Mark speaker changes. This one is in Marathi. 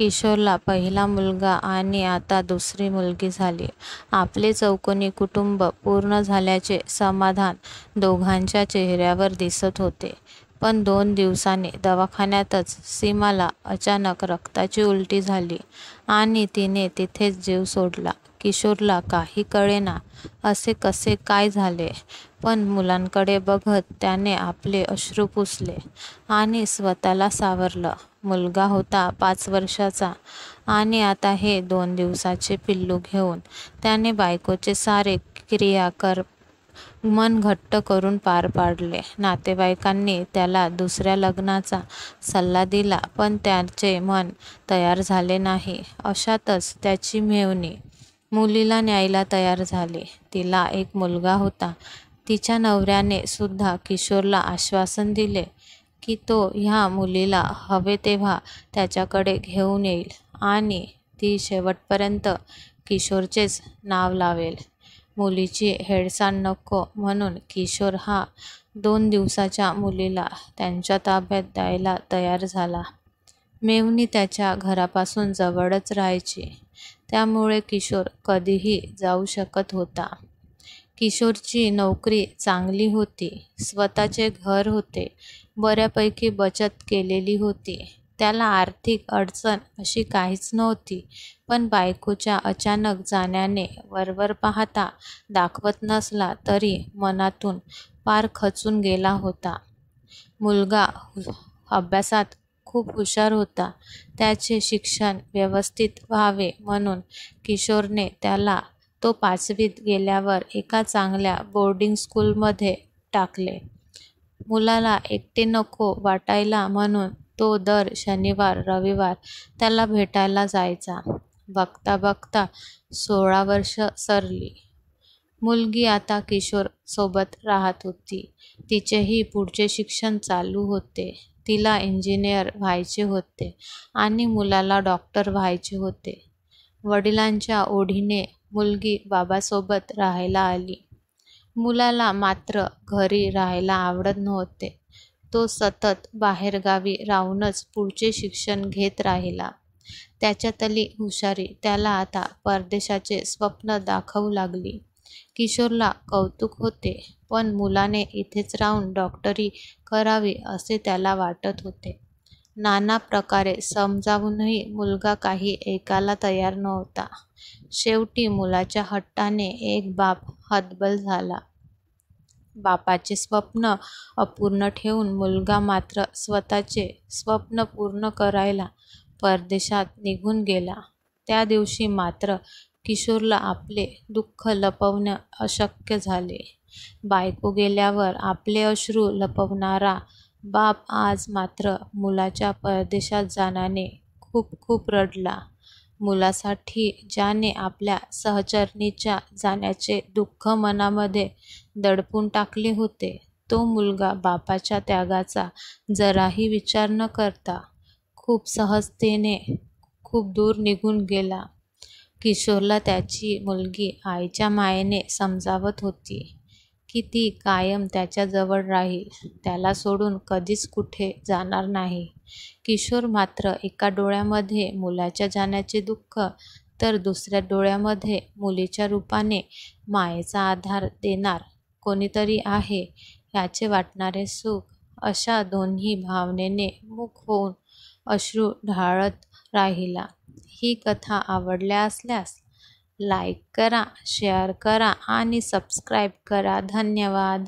Speaker 1: किशोरला पहिला मुलगा आणि आता दुसरी मुलगी झाली. आपले चौकोनी कुटुंब पूर्ण झाल्याचे समाधान दोघांच्या चेहऱ्यावर दिसत होते. पण 2 दिवसांनी दवाखान्यातच सीमाला अचानक रक्ताची उलटी झाली आणि तिने तिथेच जीव सोडला. किशोरला काही कळेना असे कसे काय झाले, पण मुलांकडे बघत त्याने आपले अश्रू पुसले आणि स्वतःला सावरलं. मुलगा होता 5 वर्षाचा आणि आता हे 2 दिवसाचे पिल्लू घेऊन त्याने बायकोचे सारे क्रियाकर्म मन घट्ट करून पार पाडले. नातेवाईकांनी त्याला दुसऱ्या लग्नाचा सल्ला दिला, पण त्याचे मन तयार झाले नाही. अशातच त्याची मेव्हणी मुलीला न्यायला तयार झाली. तिला एक मुलगा होता. तिच्या नवऱ्याने सुद्धा किशोरला आश्वासन दिले की तो ह्या मुलीला हवे तेव्हा त्याच्याकडे घेऊन येईल आणि ती शेवटपर्यंत किशोरचेच नाव लावेल. मुलीची हेळसांड नको म्हणून किशोर हा 2 दिवसाच्या मुलीला त्यांच्या ताब्यात द्यायला तयार झाला. मेव्हणी त्याच्या घरापासून जवळच राहायची, त्यामुळे किशोर कधीही जाऊ शकत होता. किशोरची नोकरी चांगली होती, स्वतःचे घर होते, बऱ्यापैकी बचत केलेली होती. त्याला आर्थिक अडचण अशी काहीच नव्हती. पण बायकोच्या अचानक जाण्याने वरवर पाहता दाखवत नसला तरी मनातून पार खचून गेला होता. मुलगा अभ्यासात खूप हुशार होता. त्याचे शिक्षण व्यवस्थित व्हावे म्हणून किशोरने त्याला तो 5वीत गेल्यावर एका चांगल्या बोर्डिंग स्कूलमध्ये टाकले. मुलाला एकटे नको वाटायला म्हणून तो दर शनिवार रविवार त्याला भेटायला जायचा. बघता बघता 16 वर्ष सरली. मुलगी आता किशोर सोबत राहत होती. तिचेही पुढचे शिक्षण चालू होते. तिला इंजिनियर व्हायचे होते आणि मुलाला डॉक्टर व्हायचे होते. वडिलांच्या ओढीने मुलगी बाबासोबत राहायला आली. मुलाला मात्र घरी राहायला आवडत नव्हते. तो सतत बाहेरगावी राहूनच पुढचे शिक्षण घेत राहिला. त्याच्यातली हुशारी त्याला आता परदेशाचे स्वप्न दाखवू लागली. किशोरला कौतुक होते, पण मुलाने इथेच राहून डॉक्टरी करावी असे त्याला वाटत होते. नाना प्रकारे समजावूनही मुलगा काही ऐकायला तयार नव्हता. शेवटी मुलाच्या हट्टाने एक बाप हतबल झाला. बापाचे स्वप्न अपूर्ण ठेवून मुलगा मात्र स्वतःचे स्वप्न पूर्ण करायला परदेशात निघून गेला. त्या दिवशी मात्र किशोरला आपले दुःख लपवणे अशक्य झाले. बायको गेल्यावर आपले अश्रू लपवणारा बाप आज मात्र मुलाच्या परदेशात जाण्याने खूप खूप रडला. मुलासाठी ज्याने आपल्या सहचरणीच्या जाण्याचे दुःख मनामध्ये दडपून टाकले होते, तो मुलगा बापाच्या त्यागाचा जराही विचार न करता खूप सहजतेने खूप दूर निघून गेला. किशोरला त्याची मुलगी आईच्या मायेने समजावत होती की ती कायम त्याच्याजवळ राहील, त्याला सोडून कधीच कुठे जाणार नाही. किशोर मात्र एका डोळ्यामध्ये मुलाच्या जाण्याचे दुःख तर दुसऱ्या डोळ्यामध्ये मुलीच्या रूपाने मायेचा आधार देणार कोणीतरी आहे याचे वाटणारे सुख, अशा दोन्ही भावनेने मूक होऊन अश्रू ढाळत राहिला. ही कथा आवडल्या असल्यास लाईक करा, शेअर करा आणि सबस्क्राईब करा. धन्यवाद.